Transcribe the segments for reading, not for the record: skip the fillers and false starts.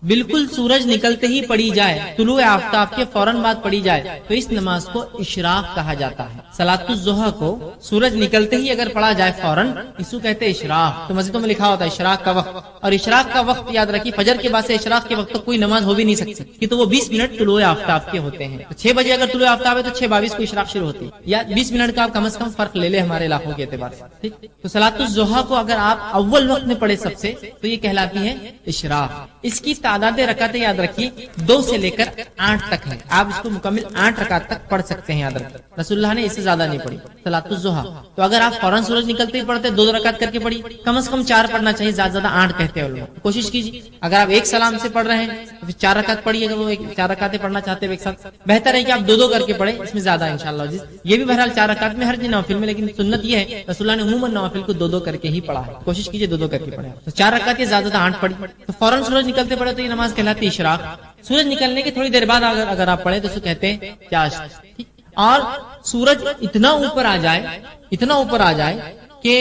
بالکل سورج نکلتے ہی پڑھی جائے، طلوع آفتاب کے فوراً بعد پڑھی جائے تو اس نماز کو اشراق کہا جاتا ہے۔ صلاۃ الضحیٰ کو سورج نکلتے ہی اگر پڑھا جائے فوراً، اس کو کہتے ہیں اشراق۔ تو مسجدوں میں لکھا ہوتا ہے اشراق کا وقت، اور اشراق کا وقت یاد رکھیے فجر کے بعد سے اشراق کے وقت تک کوئی نماز ہو بھی نہیں سکتی، کہ تو وہ 20 منٹ طلوع آفتاب کے ہوتے ہیں۔ تو 6 بجے اگر طلوع آفتاب ہے تو 6:22 کو اشراق شروع ہوتی ہے، یا 20 منٹ کا آپ کم از کم فرق لے لے ہمارے علاقوں کے اعتبار سے، ٹھیک۔ تو صلاۃ الضحیٰ کو اگر آپ اول وقت میں پڑھے سب سے تو یہ کہلاتی ہے اشراق۔ اس کی تعداد رکعتیں یاد رکھیے 2 سے لے کر 8 تک ہے، آپ اس کو مکمل 8 رکعت تک پڑھ سکتے ہیں، یاد رکھیں رسول اللہ نے اس سے زیادہ نہیں پڑھی صلاۃ الضحیٰ۔ تو اگر آپ فوراً سورج نکلتے ہی پڑھتے 2 رکعت کر کے پڑھی، کم از کم 4 پڑھنا چاہیے، زیادہ زیادہ 8 کہتے ہیں لوگ، کوشش کیجیے۔ اگر آپ ایک سلام سے پڑھ رہے ہیں تو پھر 4 رکعت پڑھیے، اگر وہ 4 رکعتیں پڑھنا چاہتے ہیں ایک ساتھ، بہتر ہے کہ آپ 2 کر کے پڑھیں، اس میں زیادہ انشاءاللہ عزیز۔ یہ بھی بہرحال 4 رکعت میں ہر جی نوافل میں، لیکن سنت یہ ہے رسول اللہ نے عموماً نوافل کو 2 کر کے ہی پڑھا ہے، کوشش کیجیے 2 کر کے پڑھیں۔ تو 4 رکعت زیادہ زیادہ 8 پڑھی، تو فوراً سورج نکلتے پڑھے تو یہ نماز کہلاتی ہے اشراق۔ سورج نکلنے کے تھوڑی دیر بعد اگر آپ پڑھیں تو اس کو کہتے ہیں چاشت، اور سورج اتنا اوپر آ جائے کہ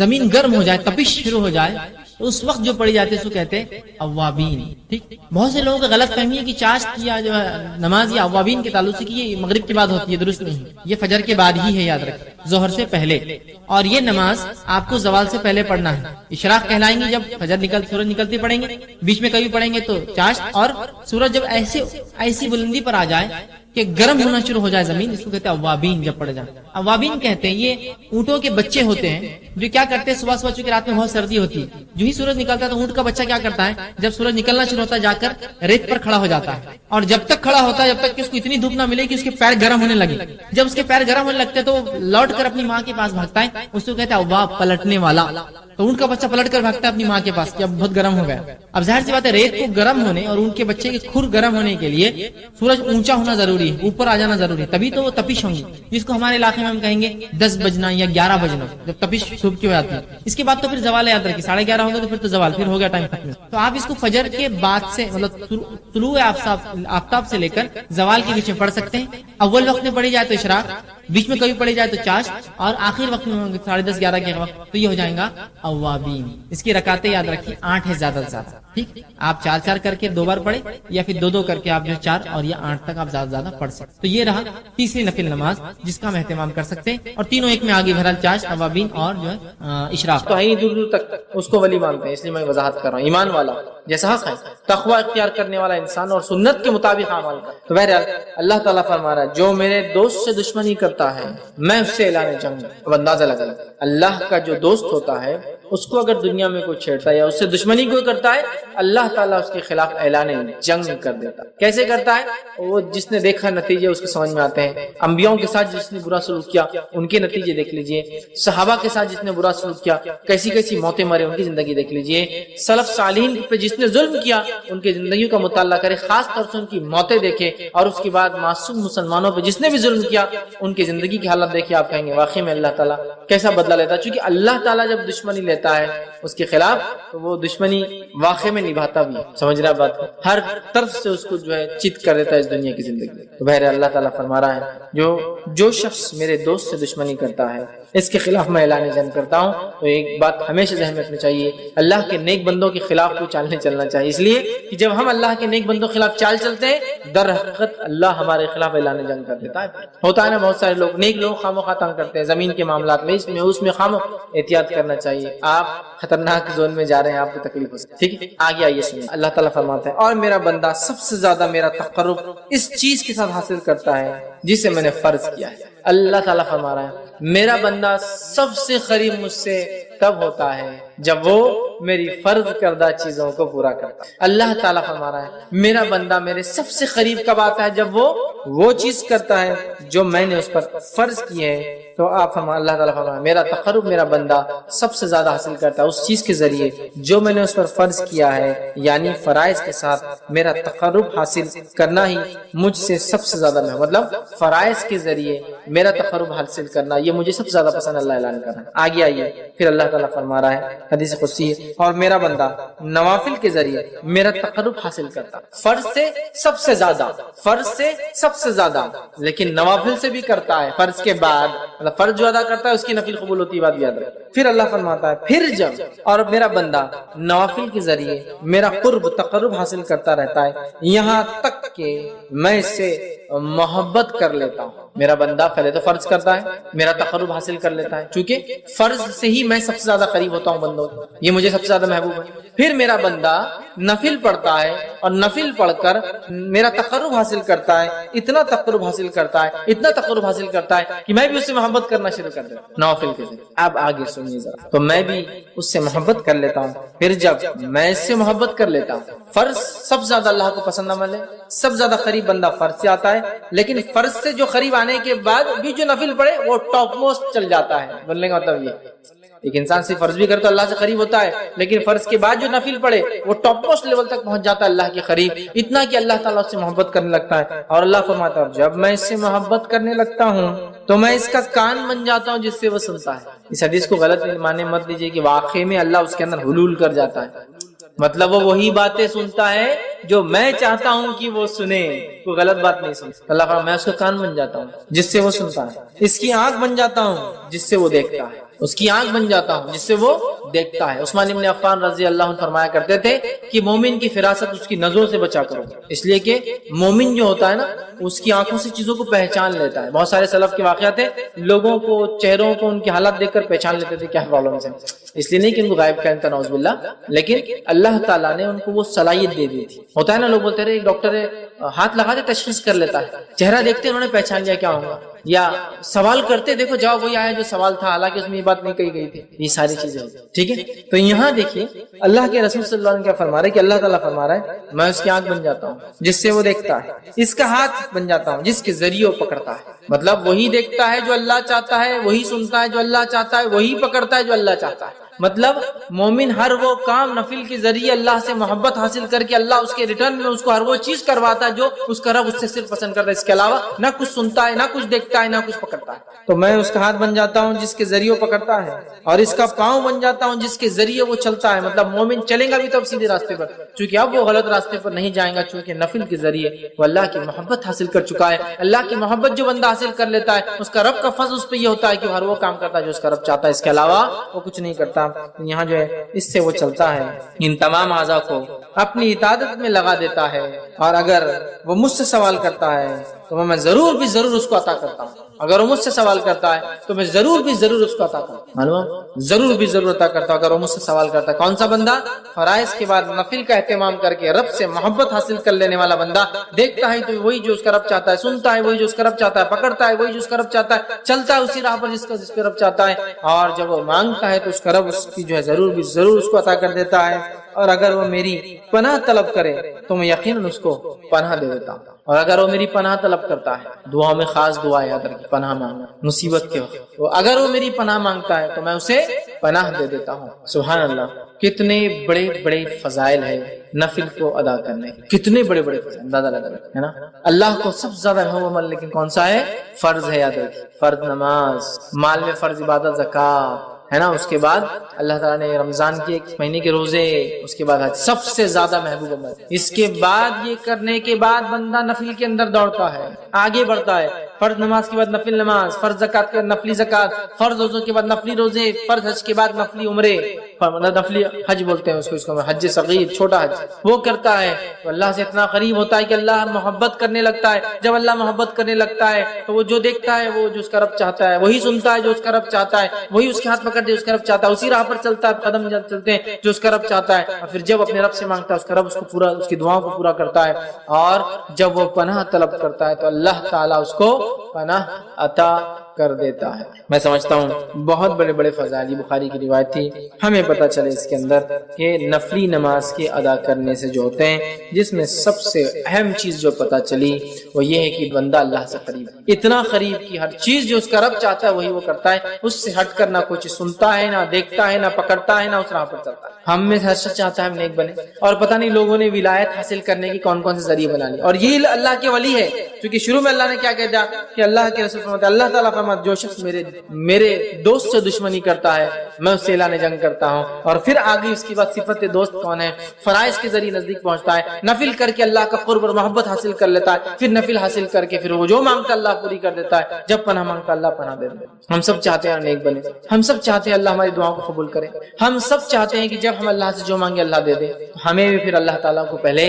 زمین گرم ہو جائے، تپش شروع ہو جائے، تو اس وقت جو پڑھی جاتی ہے اس کو کہتے ہیں اوابین، ٹھیک۔ بہت سے لوگوں کا غلط فہمی ہے کہ چاشت یا جو نماز یا اوابین کے تعلق سے کہ یہ مغرب کے بعد ہوتی ہے، درست نہیں، یہ فجر کے بعد ہی ہے، یاد رکھیں ظہر سے پہلے، اور یہ نماز آپ کو زوال سے پہلے پڑھنا ہے۔ اشراق کہلائیں گے جب سورج نکلتے پڑھیں گے، بیچ میں کبھی پڑھیں گے تو چاشت، اور سورج جب ایسی بلندی پر آ جائے کہ گرم ہونا شروع ہو جائے زمین، اس کو کہتے ہیں اوابین جب پڑھ جائے۔ اوابین کہتے ہیں یہ اونٹوں کے بچے ہوتے ہیں جو کیا کرتے ہیں، صبح چونکہ رات میں بہت سردی ہوتی ہے، جو ہی سورج نکلتا ہے تو اونٹ کا بچہ کیا کرتا ہے، جب سورج نکلنا شروع ہوتا ہے جا کر ریت پر کھڑا ہو جاتا ہے، اور جب تک کھڑا ہوتا ہے جب تک کہ اس کو اتنی دھوپ نہ ملے کہ اس کے پیر گرم ہونے لگے۔ جب اس کے پیر گرم ہونے لگتے ہیں تو لوٹ کر اپنی ماں کے پاس بھاگتا ہے، اس کو کہتے ہیں اواب، پلٹنے والا۔ تو اونٹ کا بچہ پلٹ کر بھاگتا ہے اپنی ماں کے پاس کہ اب بہت گرم ہو گیا۔ اب ظاہر سی بات ہے ریت کو گرم ہونے اور اونٹ کے بچے کے کھر گرم ہونے کے لیے سورج اونچا ہونا ضروری ہے، اوپر آ جانا ضروری ہے، تبھی تو وہ تپش ہوں گی، جس کو ہمارے علاقے میں ہم کہیں گے 10 بجنا یا 11 بجنا، جب تپش صبح کی ہو جاتی ہے۔ اس کے بعد تو پھر زوال یاد رکھیے 11:30 ہوگا تو پھر تو زوال، پھر ہو گیا ٹائم ختم۔ تو آپ اس کو فجر کے بعد سے مطلب طلوع آفتاب سے لے کر زوال کے بیچ میں پڑھ سکتے ہیں۔ اول وقت میں پڑھی جائے تو اشراق، بیچ میں کبھی پڑھی جائے تو چاشت، اور آخر وقت میں 10:30 11 کے وقت تو یہ ہو جائے گا اوابین۔ اس کی رکعتیں یاد رکھیے 8 ہے زیادہ سے زیادہ، ٹھیک۔ آپ 4 کر کے 2 بار پڑھے، یا پھر 2 کر کے آپ جو 4 اور یا 8 تک آپ زیادہ سے زیادہ پڑھ سکتے۔ تو یہ رہا تیسری نفل نماز جس کا ہم اہتمام کر سکتے ہیں، اور تینوں ایک میں آگے بہرحال چاشت، اوابین اور جو ہے اشراق۔ تو ہے دور دور تک اس کو ولی مانتے ہیں، اس لیے میں وضاحت کر رہا ہوں۔ ایمان والا جیسا حق ہے، تقوی اختیار کرنے والا انسان اور سنت کے مطابق عمل کرتا۔ تو بہرحال اللہ تعالیٰ فرما رہا ہے جو میرے دوست سے دشمنی کرتا ہے میں اس سے اعلان جنگ۔ اب اندازہ لگا اللہ کا جو دوست ہوتا ہے اس کو اگر دنیا میں کوئی چھیڑتا ہے یا اس سے دشمنی کوئی کرتا ہے، اللہ تعالیٰ اس کے خلاف اعلان جنگ کر دیتا ہے۔ کیسے کرتا ہے؟ وہ جس نے دیکھا نتیجے اس کے سمجھ میں آتے ہیں۔ انبیاء کے ساتھ جس نے برا سلوک کیا ان کے نتیجے دیکھ لیجئے، صحابہ کے ساتھ جس نے برا سلوک کیا کیسی کیسی موتیں مرے ان کی زندگی دیکھ لیجئے، سلف صالحین پہ جس نے ظلم کیا ان کی زندگیوں کا مطالعہ کرے، خاص طور سے ان کی موتیں دیکھے، اور اس کے بعد معصوم مسلمانوں پہ جس نے بھی ظلم کیا ان کی زندگی کی حالت دیکھے، آپ کہیں گے واقعی میں اللہ تعالیٰ کیسا بدلہ لیتا ہے۔ چونکہ اللہ تعالیٰ جب دشمنی لیتا ہے اس کے خلاف تو وہ دشمنی واقع میں نبھاتا بھی ہے، سمجھ رہا بات، ہر طرف سے اس کو جو ہے چت کر دیتا ہے اس دنیا کی زندگی۔ تو بہرحال اللہ تعالیٰ فرما رہا ہے جو شخص میرے دوست سے دشمنی کرتا ہے اس کے خلاف میں اعلان جنگ کرتا ہوں۔ تو ایک بات ہمیشہ ذہن میں رکھنی چاہیے، اللہ کے نیک بندوں کے خلاف کوئی چال نہیں چلنا چاہیے، اس لیے کہ جب ہم اللہ کے نیک بندوں کے خلاف چال چلتے ہیں در حقیقت اللہ ہمارے خلاف اعلان جنگ کر دیتا ہے۔ ہوتا ہے نا بہت سارے لوگ نیک لوگ خامخواہ تنگ کرتے ہیں زمین کے معاملات میں، اس میں خامخواہ احتیاط کرنا چاہیے۔ آپ خطرناک زون میں جا رہے ہیں، آپ کو تکلیف ہو سکتی ہے، ٹھیک ہے۔ آگے آئیے سنیں، اللہ تعالیٰ فرماتا ہے اور میرا بندہ سب سے زیادہ میرا تقرب اس چیز کے ساتھ حاصل کرتا ہے جسے میں نے فرض کیا ہے۔ اللہ تعالیٰ فرما رہا ہے میرا بندہ سب سے قریب مجھ سے تب ہوتا ہے جب وہ میری فرض کردہ چیزوں کو پورا کرتا ہے۔ اللہ تعالیٰ فرما رہا ہے میرا بندہ میرے سب سے قریب کب آتا ہے؟ جب وہ چیز کرتا ہے جو میں نے اس پر فرض کی ہے۔ تو آپ اللہ تعالیٰ فرما رہا ہے میرا تقرب میرا بندہ سب سے زیادہ حاصل کرتا ہے اس چیز کے ذریعے جو میں نے اس پر فرض کیا ہے، یعنی فرائض کے ساتھ میرا تقرب حاصل کرنا ہی مجھ سے سب سے زیادہ میں، مطلب فرائض کے ذریعے میرا تقرب حاصل کرنا یہ مجھے سب سے زیادہ پسند اللہ اعلان کر رہا ہے۔ آگے آئیے پھر اللہ تعالیٰ فرما رہا ہے حدیث قدسی اور میرا بندہ نوافل کے ذریعے میرا تقرب حاصل کرتا، فرض سے سب سے زیادہ، فرض سے سب سے زیادہ، لیکن نوافل سے بھی کرتا ہے فرض کے بعد، مطلب فرض جو ادا کرتا ہے اس کی نفل قبول ہوتی ہے، بات یاد رکھیں۔ پھر اللہ فرماتا ہے پھر جب اور میرا بندہ نوافل کے ذریعے میرا قرب تقرب حاصل کرتا رہتا ہے یہاں تک کہ میں اس سے محبت کر لیتا ہوں۔ میرا بندہ پہلے تو فرض کرتا ہے، میرا تقرب حاصل کر لیتا ہے، چونکہ فرض سے ہی میں سب سے زیادہ قریب ہوتا ہوں بندوں کو، یہ مجھے سب سے زیادہ محبوب ہے۔ پھر میرا بندہ نفل پڑھتا ہے اور نفل پڑھ کر میرا تقرب حاصل کرتا ہے، اتنا تقرب حاصل کرتا ہے، اتنا تقرب حاصل کرتا ہے کہ میں بھی اس سے محبت کرنا شروع کر دیتا ہوں نوافل کے ذریعے۔ اب آگے سنیے ذرا، تو میں بھی اس سے محبت کر لیتا ہوں، پھر جب میں اس سے محبت کر لیتا ہوں، فرض سب سے زیادہ اللہ کو پسند عمل ہے، سب سے زیادہ قریب بندہ فرض سے آتا ہے، لیکن فرض سے جو قریب آنے کے بعد بھی جو نفل پڑھے وہ ٹاپ موسٹ چل جاتا ہے۔ بولنے کا مطلب یہ ایک انسان صرف فرض بھی کرے تو اللہ سے قریب ہوتا ہے، لیکن فرض کے بعد جو نفل پڑھے وہ ٹاپ موسٹ لیول تک پہنچ جاتا ہے اللہ کے قریب، اتنا کہ اللہ تعالیٰ اس سے محبت کرنے لگتا ہے۔ اور اللہ فرماتا ہے جب میں اس سے محبت کرنے لگتا ہوں تو میں اس کا کان بن جاتا ہوں جس سے وہ سنتا ہے۔ اس حدیث کو غلط معنی مت لیجیے کہ واقعی میں اللہ اس کے اندر حلول کر جاتا ہے، مطلب وہ وہی باتیں سنتا ہے جو میں چاہتا ہوں کہ وہ سنے، کوئی غلط بات نہیں سنتا۔ اللہ فرماتا ہے میں اس کا کان بن جاتا ہوں جس سے وہ سنتا ہے، اس کی آنکھ بن جاتا ہوں جس سے وہ دیکھتا ہے، اس کی آنکھ بن جاتا ہوں جس سے وہ دیکھتا ہے۔ عثمان بن عفان رضی اللہ عنہ فرمایا کرتے تھے کہ مومن کی فراست اس کی نظروں سے بچا کرو، اس لیے کہ مومن جو ہوتا ہے نا اس کی آنکھوں سے چیزوں کو پہچان لیتا ہے۔ بہت سارے سلف کے واقعات ہیں، لوگوں کو چہروں کو ان کے حالات دیکھ کر پہچان لیتے تھے کیا پرابلمس ہیں، اس لیے نہیں کہ ان کو غائب کہتا نعوذ باللہ، لیکن اللہ تعالیٰ نے ان کو وہ صلاحیت دے دی تھی۔ ہوتا ہے نا لوگ بولتے رہے ایک ڈاکٹر ہے ہاتھ لگا دے تشخیص کر لیتا ہے، چہرہ دیکھتے انہوں نے پہچان لیا کیا ہوگا، یا سوال کرتے دیکھو جواب وہی آیا جو سوال تھا حالانکہ اس میں یہ بات نہیں کہی گئی تھی، یہ ساری چیزیں ہوتی ہیں۔ ٹھیک ہے، تو یہاں دیکھیے اللہ کے رسول صلی اللہ علیہ وسلم کیا فرما رہے ہیں کہ اللہ تعالیٰ فرما رہا ہے میں اس کی آنکھ بن جاتا ہوں جس سے وہ دیکھتا ہے، اس کا ہاتھ بن جاتا ہوں جس کے ذریعے وہ پکڑتا ہے، مطلب وہی دیکھتا ہے جو اللہ چاہتا ہے، وہی سنتا ہے جو اللہ چاہتا ہے، وہی پکڑتا ہے جو اللہ چاہتا ہے۔ مطلب مومن ہر وہ کام نفل کے ذریعے اللہ سے محبت حاصل کر کے اللہ اس کے ریٹرن میں اس کو ہر وہ چیز کرواتا ہے جو اس کا رب اس سے صرف پسند کرتا ہے، اس کے علاوہ نہ کچھ سنتا ہے، نہ کچھ دیکھتا ہے، نہ کچھ پکڑتا ہے۔ تو میں اس کا ہاتھ بن جاتا ہوں جس کے ذریعے وہ پکڑتا ہے، اور اس کا پاؤں بن جاتا ہوں جس کے ذریعے وہ چلتا ہے، مطلب مومن چلے گا بھی تو سیدھے راستے پر، چونکہ اب وہ غلط راستے پر نہیں جائے گا، چونکہ نفل کے ذریعے وہ اللہ کی محبت حاصل کر چکا ہے۔ اللہ کی محبت جو بندہ حاصل کر لیتا ہے اس کا رب کا فضل اس پہ یہ ہوتا ہے کہ ہر وہ کام کرتا ہے جو اس کا رب چاہتا ہے، اس کے علاوہ وہ کچھ نہیں کرتا۔ یہاں جو ہے اس سے وہ چلتا ہے، ان تمام اعضاء کو اپنی اطاعت میں لگا دیتا ہے، اور اگر وہ مجھ سے سوال کرتا ہے تو میں ضرور بھی ضرور اس کو عطا کرتا ہوں، اگر وہ مجھ سے سوال کرتا ہے تو میں ضرور بھی ضرور اس کو عطا کرتا ہوں، معلوم ضرور بھی ضرور عطا کرتا ہوں اگر وہ مجھ سے سوال کرتا ہے۔ کون سا بندہ؟ فرائض کے بعد نفل کا اہتمام کر کے رب سے محبت حاصل کر لینے والا بندہ، دیکھتا ہے تو وہی جو اس کا رب چاہتا ہے، سنتا ہے وہی جو اس کا رب چاہتا ہے، پکڑتا ہے وہی جو اس کا رب چاہتا ہے، چلتا ہے اسی راہ پر جس پہ رب چاہتا ہے، اور جب وہ مانگتا ہے تو اس کا رب اس کی جو ہے ضرور بھی ضرور اس کو عطا کر دیتا ہے۔ اور اگر وہ میری پناہ طلب کرے تو میں یقیناً اس کو پناہ دے دیتا ہوں، اور اگر وہ میری پناہ طلب کرتا ہے، دعا میں خاص دعا یاد رکھیں، پناہ مانگنا مصیبت کے وقت، تو اگر وہ میری پناہ مانگتا ہے تو میں اسے پناہ دے دیتا ہوں۔ سبحان اللہ، کتنے بڑے بڑے فضائل ہے نفل کو ادا کرنے، کتنے بڑے بڑے فضائل، اندازہ لگا ہے نا۔ اللہ کو سب سے زیادہ محبوب عمل لیکن کون سا ہے؟ فرض ہے، یاد رکھیں، فرض نماز، مال میں فرض عبادت زکات ہے نا، اس کے بعد اللہ تعالیٰ نے رمضان کے ایک مہینے کے روزے، اس کے بعد حج، سب سے زیادہ محبوب عمل۔ اس کے بعد یہ کرنے کے بعد بندہ نفل کے اندر دوڑتا ہے، آگے بڑھتا ہے، فرض نماز کے بعد نفل نماز، فرض زکات کے بعد نفلی زکات، فرض روزوں کے بعد نفلی روزے، فرض حج کے بعد نفلی عمرے، نفلی حج بولتے ہیں اس کو حج صغیر، چھوٹا حج، وہ کرتا ہے تو اللہ سے اتنا قریب ہوتا ہے کہ اللہ محبت کرنے لگتا ہے۔ جب اللہ محبت کرنے لگتا ہے تو وہ جو دیکھتا ہے وہ جو اس کا رب چاہتا ہے، وہی سنتا ہے جو اس کا رب چاہتا ہے، وہی اس کے ہاتھ پکڑ دے اس کا رب چاہتا ہے، اسی راہ پر چلتا ہے، قدم چلتے ہیں جو اس کا رب چاہتا ہے، اور پھر جب اپنے رب سے مانگتا ہے اس کا رب اس کو پورا، اس کی دعاؤں کو پورا کرتا ہے، اور جب وہ پناہ طلب کرتا ہے تو اللہ تعالیٰ اس کو پناہ عطا کر دیتا ہے۔ میں سمجھتا ہوں بہت بڑے بڑے فضائل، بخاری کی روایت تھی، ہمیں پتہ چلے اس کے اندر کہ نفلی نماز کے ادا کرنے سے جو ہوتے ہیں، جس میں سب سے اہم چیز جو پتہ چلی وہ یہ ہے کہ بندہ اللہ سے قریب، اتنا قریب کہ ہر چیز جو اس کا رب چاہتا ہے وہی وہ کرتا ہے، اس سے ہٹ کر نہ کوئی چیز سنتا ہے، نہ دیکھتا ہے، نہ پکڑتا ہے، نہ اس راہ پر چلتا ہے۔ ہم میں ہر شخص چاہتا ہے ہم نیک بنے، اور پتہ نہیں لوگوں نے ولایت حاصل کرنے کی کون کون سے ذریعے بنا لیے، اور یہ اللہ کے ولی ہے، کیونکہ شروع میں اللہ نے کیا کہہ دیا کہ اللہ کے رسول فرماتے ہیں، اللہ تعالیٰ فرماتے جو شخص میرے دوست سے دشمنی کرتا ہے میں اس سے اعلان جنگ کرتا ہوں. اور پھر آگے اس کی بات صفت دوست کون ہے, فرائض کے ذریعے نزدیک پہنچتا ہے, نفل کر کے اللہ کا قرب اور محبت حاصل کر لیتا ہے, پھر نفل حاصل کر کے پھر وہ جو مانگتا اللہ پوری کر دیتا ہے, جب پناہ مانگتا اللہ پناہ دے دیتا ہے. ہم سب چاہتے ہیں نیک بنے, ہم سب چاہتے ہیں اللہ ہماری دعاؤں کو قبول کرے, ہم سب چاہتے ہیں کہ جب ہم اللہ سے جو مانگے اللہ دے دے. ہمیں بھی پھر اللہ تعالیٰ کو پہلے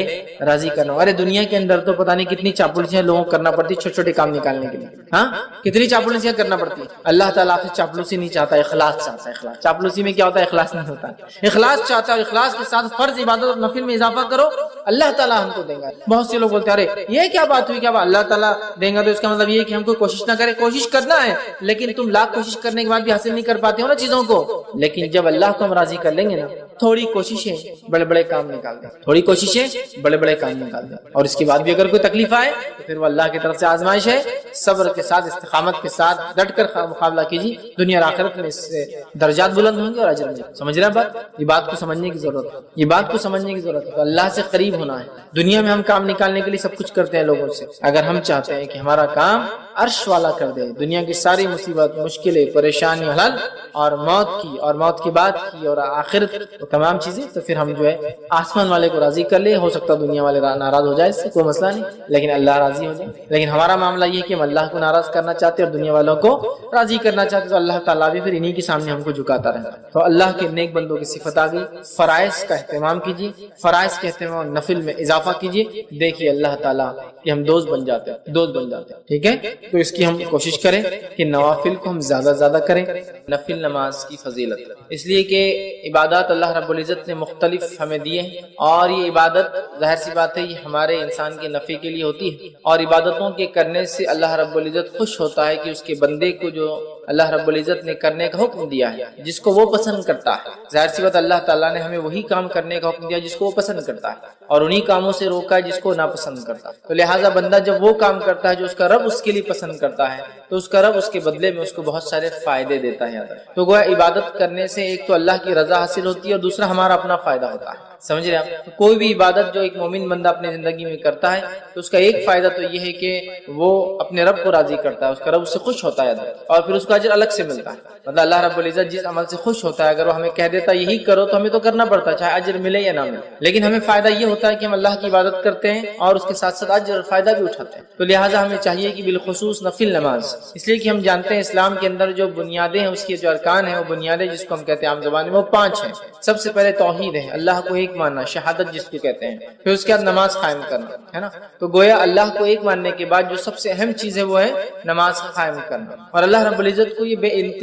راضی کرنا. ارے دنیا کے اندر تو پتہ نہیں کتنی چاپلوسیاں لوگوں کو کرنا پڑتی چھوٹے چھوٹے کام نکالنے کے لیے. ہاں کتنی چاپلوسیاں کرنا پڑتی ہے. اللہ تعالیٰ آپ سے چاپلوسی نہیں چاہتا, اخلاص چاہتا ہے. اخلاص, چاپلوسی میں کیا ہوتا ہے, اخلاص نہیں ہوتا. اخلاص چاہتا ہے, اخلاص کے ساتھ فرض عبادت اور نفل میں اضافہ کرو, اللہ تعالیٰ ہم کو دے گا. بہت سے لوگ بولتے ہیں ارے یہ کیا بات ہوئی, کیا بات اللہ تعالیٰ دیں گا تو اس کا مطلب یہ کہ ہم کو کوشش نہ کریں. کوشش کرنا ہے, لیکن تم لاکھ کوشش کرنے کے بعد بھی حاصل نہیں کر پاتے ہو نا چیزوں کو. لیکن جب اللہ کو ہم راضی کر لیں گے نا, تھوڑی کوششیں بڑے بڑے کام نکال دیں, تھوڑی کوششیں بڑے بڑے کام نکال دیں. اور اس کے بعد بھی اگر کوئی تکلیف آئے تو پھر وہ اللہ کی طرف سے آزمائش ہے. صبر کے ساتھ, استقامت کے ساتھ ڈٹ کر مقابلہ کیجیے. دنیا اور آخرت میں اس سے درجات بلند ہوں گے اور اجر میں. سمجھ رہے ہیں بات؟ یہ بات کو سمجھنے کی ضرورت ہے, یہ بات کو سمجھنے کی ضرورت ہے. تو اللہ سے قریب ہونا ہے. دنیا میں ہم کام نکالنے کے لیے سب کچھ کرتے ہیں لوگوں سے. اگر ہم چاہتے ہیں کہ ہمارا کام عرش والا کر دے, دنیا کی ساری مصیبت, مشکلیں, پریشانی حل, اور موت کی اور موت کی بات کی اور آخرت وہ تمام چیزیں, تو پھر ہم جو ہے آسمان والے کو راضی کر لے. ہو سکتا ہے دنیا والے ناراض ہو جائے, اس سے کوئی مسئلہ نہیں, لیکن اللہ راضی ہو جائے. لیکن ہمارا معاملہ یہ کہ ہم اللہ کو ناراض کرنا چاہتے اور دنیا والوں کو راضی کرنا چاہتے, تو اللہ تعالیٰ بھی پھر انہی کے سامنے ہم کو جھکاتا رہتا. تو اللہ کے نیک بندوں کی صفت آ گئی. فرائض کا اہتمام کیجیے, فرائض کے اہتمام نفل میں اضافہ کیجیے. دیکھیے اللہ تعالیٰ کہ ہم دوست بن جاتے ہیں, دوست بن جاتے ہیں. ٹھیک ہے, تو اس کی ہم کوشش کریں کہ نوافل کو ہم زیادہ زیادہ کریں. نفل نماز کی فضیلت, اس لیے کہ عبادات اللہ رب العزت نے مختلف ہمیں دیے ہیں, اور یہ عبادت ظاہر سی بات ہے یہ ہمارے انسان کے نفع کے لیے ہوتی ہے. اور عبادتوں کے کرنے سے اللہ رب العزت خوش ہوتا ہے کہ اس کے بندے کو جو اللہ رب العزت نے کرنے کا حکم دیا ہے جس کو وہ پسند کرتا ہے. ظاہر سی بات اللہ تعالیٰ نے ہمیں وہی کام کرنے کا حکم دیا جس کو وہ پسند کرتا ہے, اور انہی کاموں سے روکا ہے جس کو ناپسند کرتا ہے. تو لہٰذا بندہ جب وہ کام کرتا ہے جو اس کا رب اس کے لیے پسند کرتا ہے, تو اس کا رب اس کے بدلے میں اس کو بہت سارے فائدے دیتا ہے. تو گویا عبادت کرنے سے ایک تو اللہ کی رضا حاصل ہوتی ہے, اور دوسرا ہمارا اپنا فائدہ ہوتا ہے. سمجھ رہے آپ؟ کوئی بھی عبادت جو ایک مومن بندہ اپنی زندگی میں کرتا ہے تو اس کا ایک فائدہ تو یہ ہے کہ وہ اپنے رب کو راضی کرتا ہے, اس کا رب اس سے خوش ہوتا ہے, اور پھر اس کو اجر الگ سے ملتا ہے. مطلب اللہ رب العزت جس عمل سے خوش ہوتا ہے, اگر وہ ہمیں کہہ دیتا ہے یہی کرو, تو ہمیں تو کرنا پڑتا ہے چاہے اجر ملے یا نہ ملے. لیکن ہمیں فائدہ یہ ہوتا ہے کہ ہم اللہ کی عبادت کرتے ہیں اور اس کے ساتھ ساتھ اجر اور فائدہ بھی اٹھاتے ہیں. تو لہٰذا ہمیں چاہیے کہ بالخصوص نفل نماز, اس لیے کہ ہم جانتے ہیں اسلام کے اندر جو بنیادیں ہیں, اس کے جو ارکان ہیں, وہ بنیادیں جس کو ہم کہتے ہیں عام زبان میں وہ 5 ہیں. سب سے پہلے توحید ہے, اللہ کو ایک ماننا, شہادت جس کو کہتے ہیں. پھر اس کے بعد نماز قائم کرنا ہے نا. تو گویا اللہ کو ایک ماننے کے بعد جو سب سے اہم چیز ہے وہ ہے نماز قائم کرنا. اور اللہ رب العزت کو یہ بے انتہا